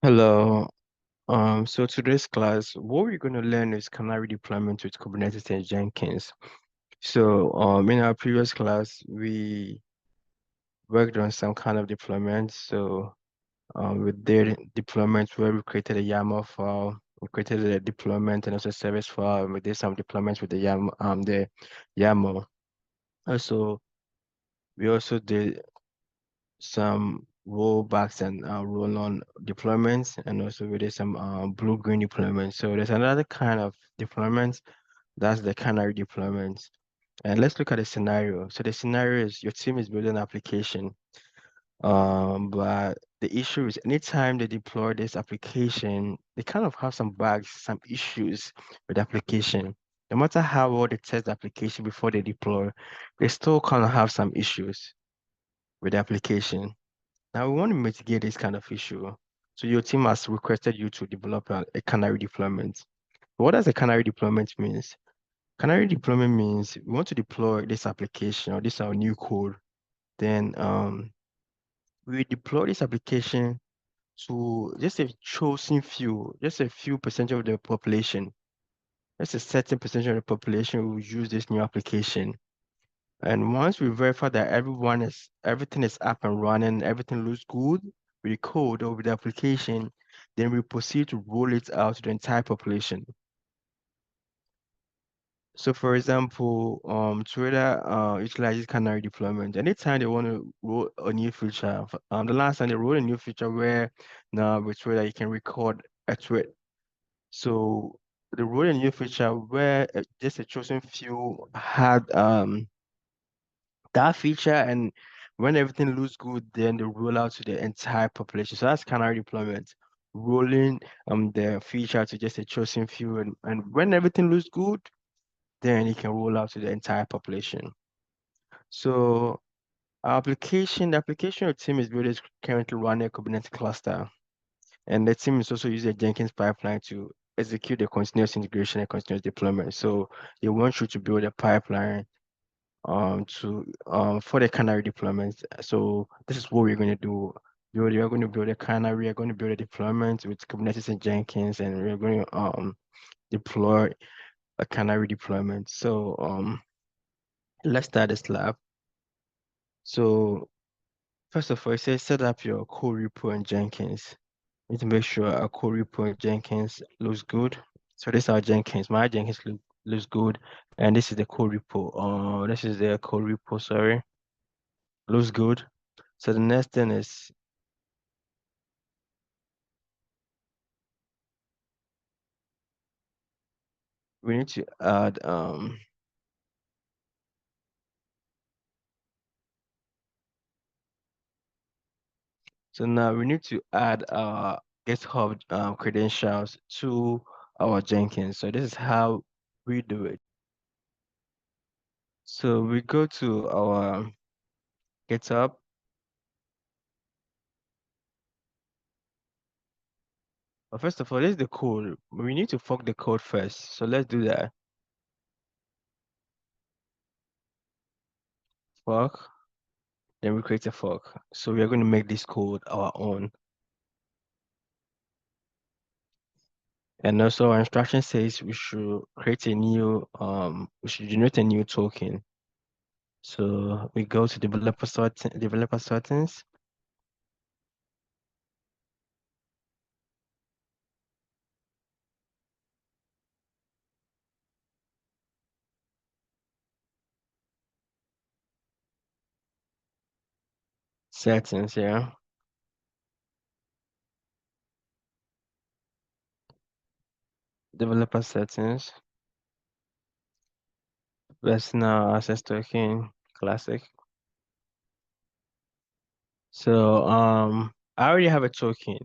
Hello. So today's class, what we're going to learn is Canary deployment with Kubernetes and Jenkins. So, in our previous class, we worked on some kind of deployment. So, we did deployment where we created a YAML file, we created a deployment and also service file, and we did some deployments with the YAML. Also, we also did some rollbacks and roll-on deployments, and also we did some blue-green deployments. So there's another kind of deployment, that's the Canary deployment. And let's look at the scenario. So the scenario is your team is building an application, but the issue is anytime they deploy this application, they kind of have some bugs, some issues with the application. No matter how well they test the application before they deploy, they still kind of have some issues with the application. Now we want to mitigate this kind of issue. So your team has requested you to develop a Canary deployment. What does a Canary deployment means? Canary deployment means we want to deploy this application or this our new code. Then we deploy this application to just a chosen few, just a few percent of the population. Just a certain percentage of the population will use this new application. And once we verify that everything is up and running, everything looks good with the code or with the application, then we proceed to roll it out to the entire population. So for example, Twitter utilizes Canary deployment. Anytime they want to roll a new feature, the last time they rolled a new feature where now with Twitter you can record a tweet. So they rolled a new feature where just a chosen few had that feature, and when everything looks good, then they roll out to the entire population. So that's Canary deployment, rolling the feature to just a chosen few, and when everything looks good, then it can roll out to the entire population. So the application of team is building is currently running a Kubernetes cluster, and the team is also using a Jenkins pipeline to execute the continuous integration and continuous deployment. So they want you to build a pipeline to for the Canary deployment. So this is what we're going to do. We're going to build a Canary, we're going to build a deployment with Kubernetes and Jenkins, and we're going to deploy a Canary deployment. So let's start this lab. So first of all, it says set up your core repo in Jenkins. You need to make sure our core repo in Jenkins looks good. So this is our Jenkins. My Jenkins looks good, and this is the core repo. This is the core repo. Sorry, looks good. So the next thing is we need to add so now we need to add our GitHub credentials to our Jenkins. So this is how we do it. So we go to our GitHub. But first of all, this is the code. We need to fork the code first. So let's do that. Fork, then we create a fork. So we are going to make this code our own. And also our instruction says we should create a new we should generate a new token. So we go to developer settings. Settings, yeah. Developer settings. Personal access token, classic. So I already have a token.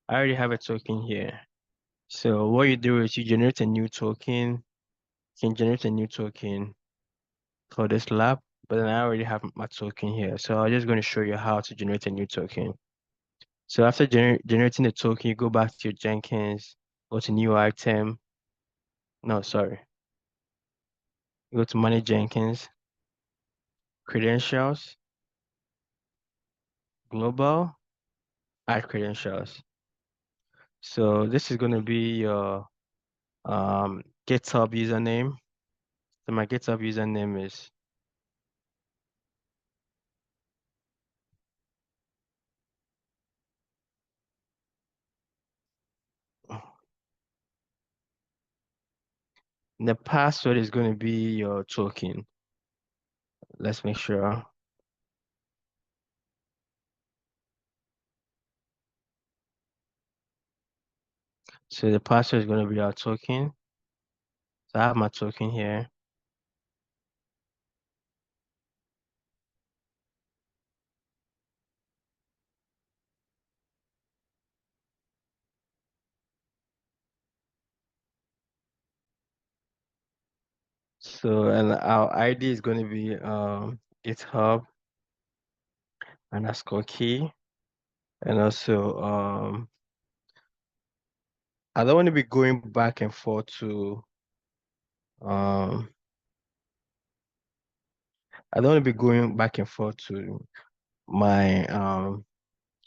I already have a token here. So what you do is you generate a new token. You can generate a new token for this lab, but then I already have my token here. So I'm just going to show you how to generate a new token. So after generating the token, you go back to your Jenkins, go to new item. No, sorry. You go to manage Jenkins, credentials, global, add credentials. So this is going to be your GitHub username. So my GitHub username is the password is going to be your token. Let's make sure. So the password is going to be our token. So I have my token here. So and our ID is going to be GitHub underscore key. And also I don't want to be going back and forth to um I don't want to be going back and forth to my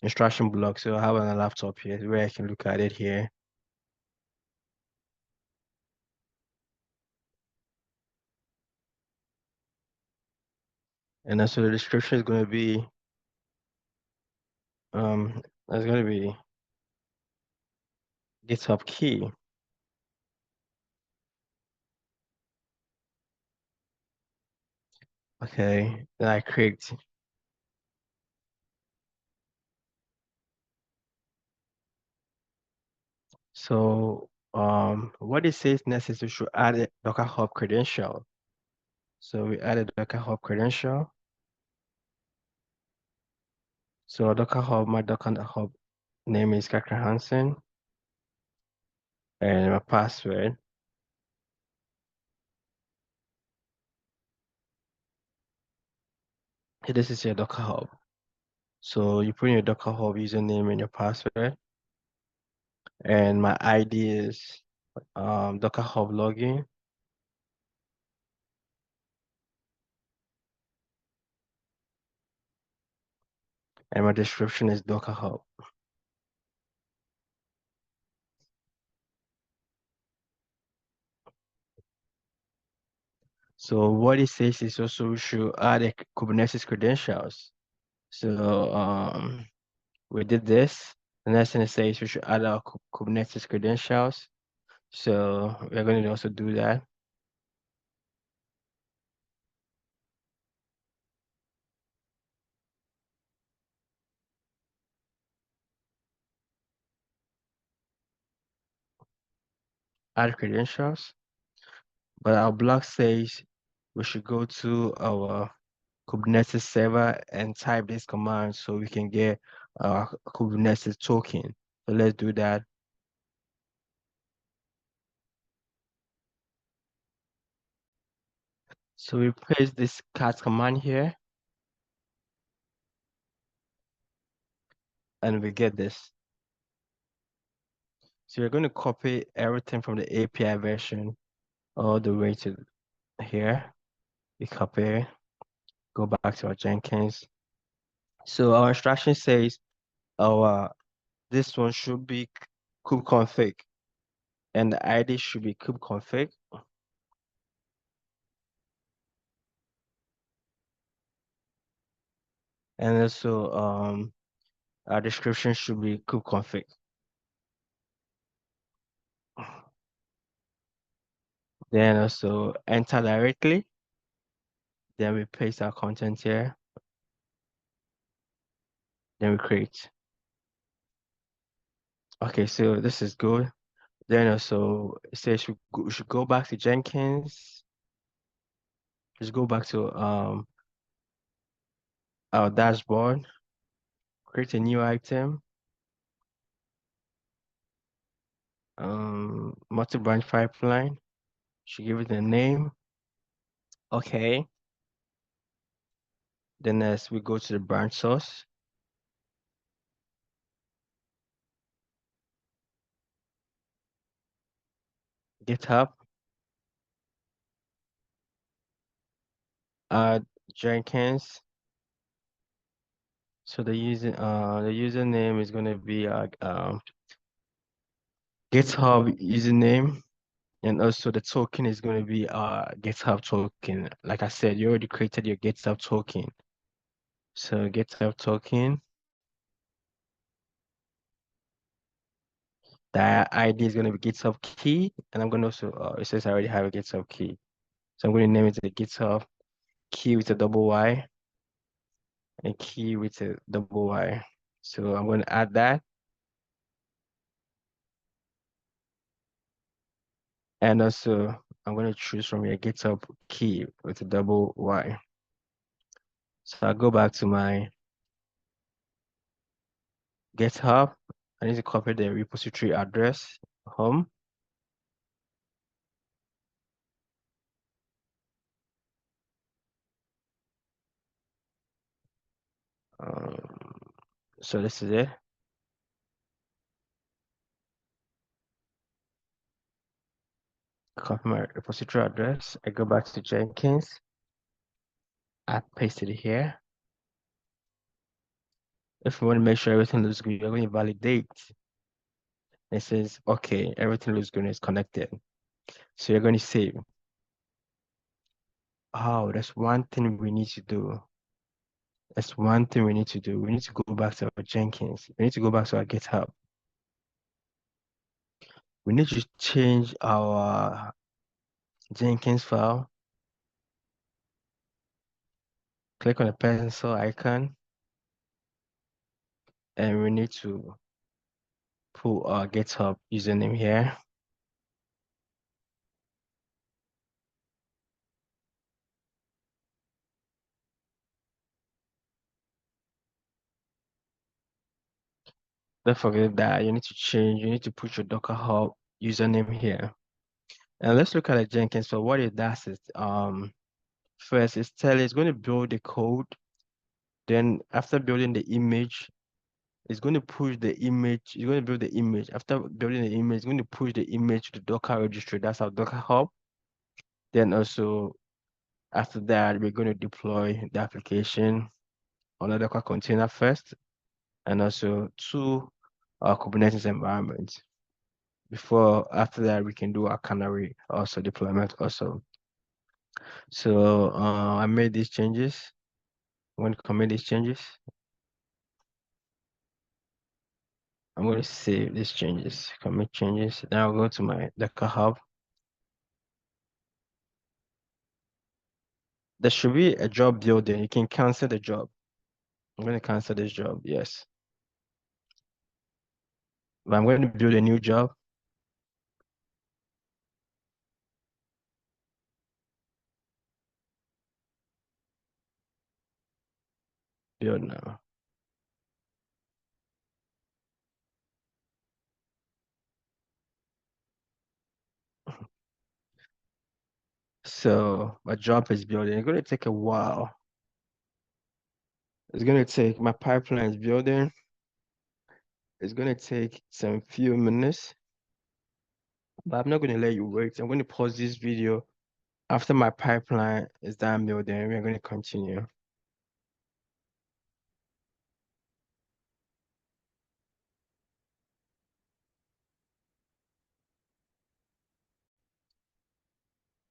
instruction block. So I have on a laptop here where I can look at it here. And also the description is going to be that's going to be GitHub key. Okay, then I create. So what it says next is we should add a Docker Hub credential. So we added Docker Hub credential. So Docker Hub, my Docker Hub name is Kakra Hansen, and my password. This is your Docker Hub. So you put in your Docker Hub username and your password, and my ID is Docker Hub login, and my description is Docker Hub. So what it says is also we should add a Kubernetes credentials. So we did this. The next thing it says we should add our Kubernetes credentials. So we're going to also do that. Add credentials. But our block says we should go to our Kubernetes server and type this command so we can get our Kubernetes token. So let's do that. So we paste this cat command here and we get this. So we're going to copy everything from the API version all the way to here. We copy, go back to our Jenkins. So our instruction says our this one should be kubeconfig and the ID should be kubeconfig. And also our description should be kubeconfig. Then also enter directly. Then we paste our content here. Then we create. Okay, so this is good. Then also it says we should go back to Jenkins. Just go back to our dashboard, create a new item, multi-branch pipeline. Should give it a name. Okay. Then as we go to the branch source, GitHub, add Jenkins. So the username is going to be GitHub username, and also the token is going to be GitHub token. Like I said, you already created your GitHub token. So GitHub token, the ID is going to be GitHub key, and I'm going to also it says I already have a GitHub key. So I'm going to name it the GitHub key with a double Y and key with a double Y. So I'm going to add that. And also I'm going to choose from your GitHub key with a double Y. So I'll go back to my GitHub. I need to copy the repository address home. Um, so this is it. Copy my repository address. I go back to Jenkins. I paste it here. If you want to make sure everything looks good, you're going to validate. It says, okay, everything looks good, it's connected. So you're going to save. Oh, that's one thing we need to do. That's one thing we need to do. We need to go back to our Jenkins. We need to go back to our GitHub. We need to change our Jenkins file. Click on the pencil icon, and we need to put our GitHub username here. Don't forget that you need to change, you need to put your Docker Hub username here. And let's look at the Jenkins. So what it does is first it's going to build the code. Then after building the image, it's going to push the image, it's going to build the image. After building the image, it's going to push the image to the Docker registry. That's our Docker Hub. Then also after that, we're going to deploy the application on a Docker container first, and also to our Kubernetes environment. After that, we can do our Canary also deployment also. So I made these changes. I'm going to commit these changes. I'm going to save these changes, commit changes. Then I'll go to my Docker Hub. There should be a job building. You can cancel the job. I'm going to cancel this job, yes. But I'm going to build a new job. Build now. So my job is building. It's going to take a while. It's going to take, my pipeline is building. It's going to take some few minutes, but I'm not going to let you wait. I'm going to pause this video. After my pipeline is done building, we're going to continue.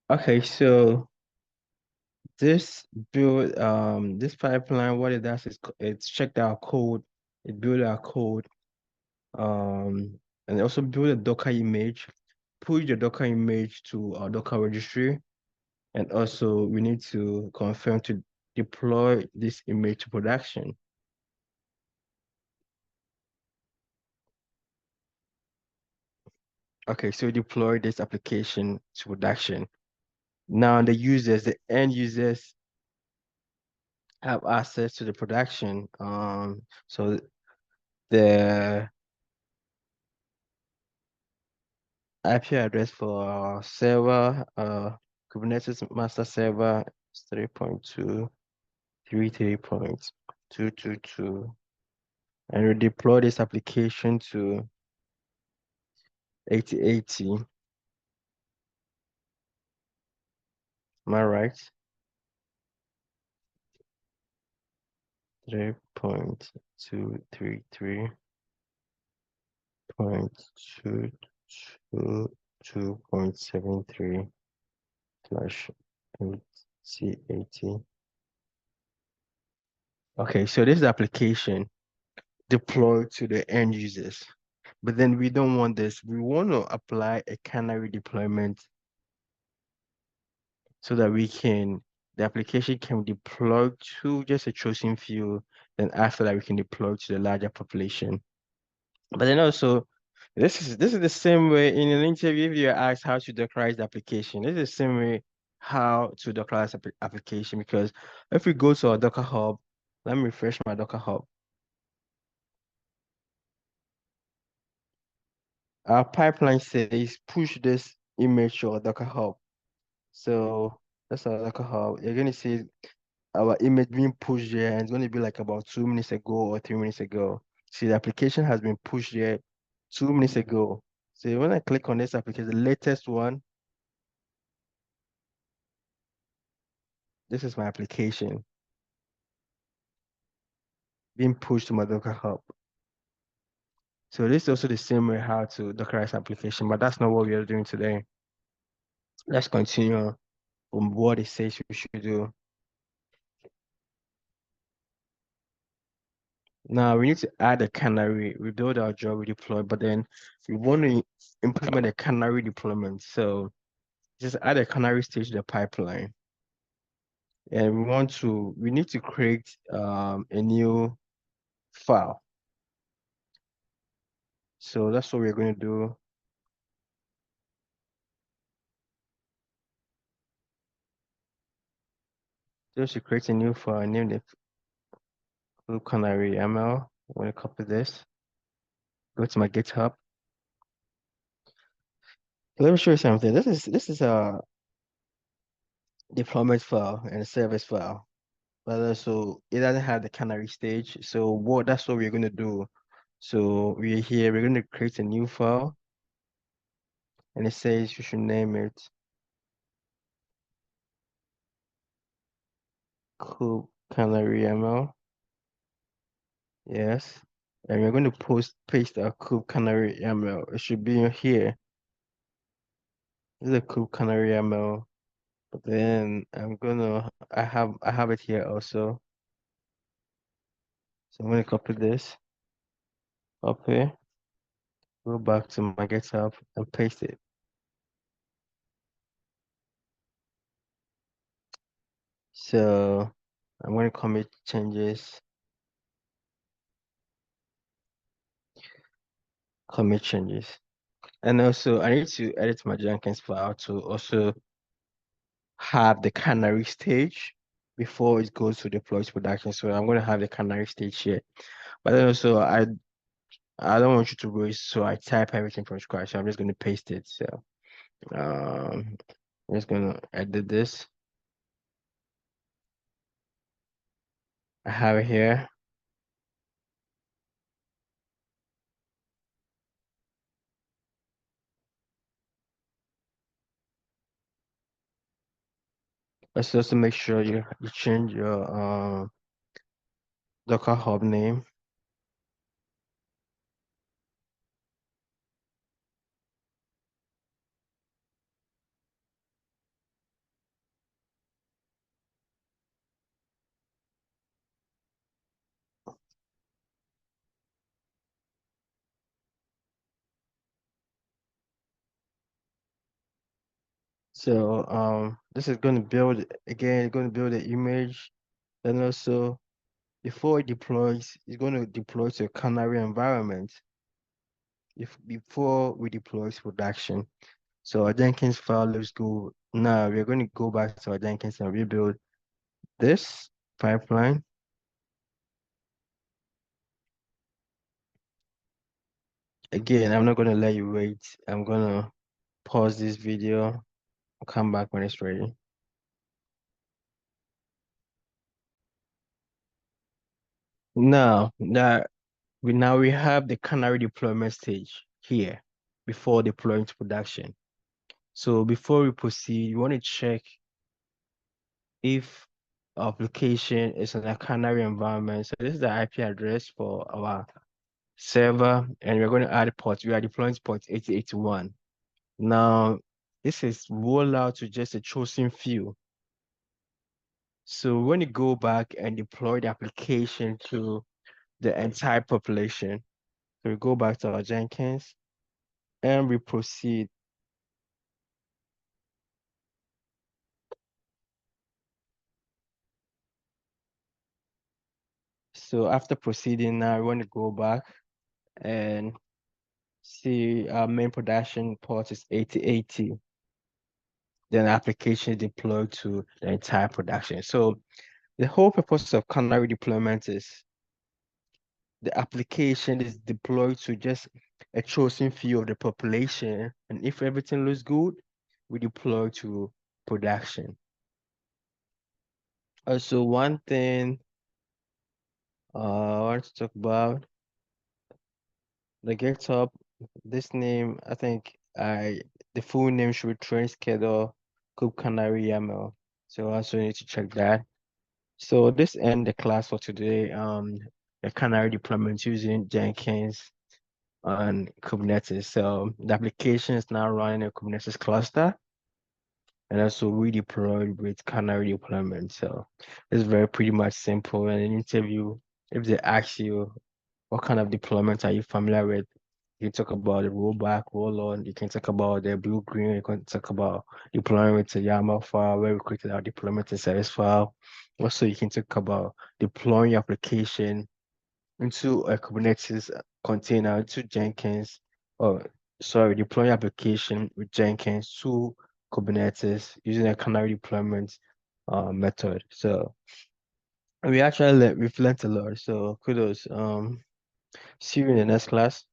Okay, so this pipeline, what it does is it's checked our code, it built our code, and it also build a Docker image, push the Docker image to our Docker registry, and also we need to confirm to deploy this image to production. Okay, so deploy this application to production. Now the end users have access to the production. So the IP address for our server, Kubernetes master server is 3.233.222. And we deploy this application to 8080. Am I right? 3.233.222. 2.73 slash 80. Okay, so this is the application deployed to the end users. But then we don't want this. We want to apply a canary deployment so that the application can deploy to just a chosen few. Then after that, we can deploy to the larger population. But then also, this is the same way in an interview. If you're asked how to Dockerize the application, this is the same way how to Dockerize the application. Because if we go to our Docker Hub, let me refresh my Docker Hub. Our pipeline says push this image to our Docker Hub. So that's our Docker Hub. You're gonna see our image being pushed there, and it's going to be like about 2 minutes ago or 3 minutes ago. See, the application has been pushed there 2 minutes ago. So when I click on this application, the latest one, this is my application being pushed to my Docker Hub. So this is also the same way how to Dockerize application, but that's not what we are doing today. Let's continue on what it says we should do. Now we need to add a canary. We build our job, we deploy, but then we want to implement a canary deployment. So just add a canary stage to the pipeline. And we need to create a new file. So that's what we're going to do. Just to create a new file, name it Canary ML. I'm going to copy this. Go to my GitHub. Let me show you something. This is a deployment file and a service file. But also it doesn't have the canary stage. So that's what we're going to do. So we're here, we're going to create a new file, and it says you should name it Canary ML. Yes. And we're going to paste our Canary ML. It should be in here. This is a Canary ML. But then I have it here also. So I'm gonna copy this, copy, go back to my GitHub and paste it. So I'm gonna commit changes, commit changes. And also I need to edit my Jenkins file to also have the canary stage before it goes to deploy to production. So I'm gonna have the canary stage here. But then also I don't want you to waste, so I type everything from scratch. So I'm just gonna paste it. So I'm just gonna edit this. I have it here. Let's also make sure you change your Docker Hub name. So this is going to build again, going to build an image, and also before it deploys, it's going to deploy to a Canary environment if before we deploy to production. So our Jenkins file looks good. Now we're going to go back to our Jenkins and rebuild this pipeline. Again, I'm not going to let you wait. I'm going to pause this video. I'll come back when it's ready. Now we have the Canary deployment stage here before deploying to production. So before we proceed, you want to check if our application is in a Canary environment. So this is the IP address for our server, and we're going to add ports. We are deploying port 8081. Now, this is roll out to just a chosen few. So when you go back and deploy the application to the entire population, so we go back to our Jenkins and we proceed. So after proceeding now, we want to go back and see our main production port is 8080. Then the application is deployed to the entire production. So the whole purpose of Canary deployment is the application is deployed to just a chosen few of the population. And if everything looks good, we deploy to production. Also, one thing I want to talk about the GitHub. This name, I think the full name should be train schedule Kube Canary YAML. So I also need to check that. So this end the class for today. The Canary deployment using Jenkins on Kubernetes. So the application is now running a Kubernetes cluster and also redeployed with Canary deployment. So it's very pretty much simple. And in an interview, if they ask you what kind of deployment are you familiar with, you talk about the rollback, roll on, you can talk about the blue green, you can talk about deploying with a YAML file where we created our deployment and service file. Also, you can talk about deploying your application into a Kubernetes container, into Jenkins, or sorry, deploying application with Jenkins to Kubernetes using a Canary deployment method. So we've learned a lot. So kudos. See you in the next class.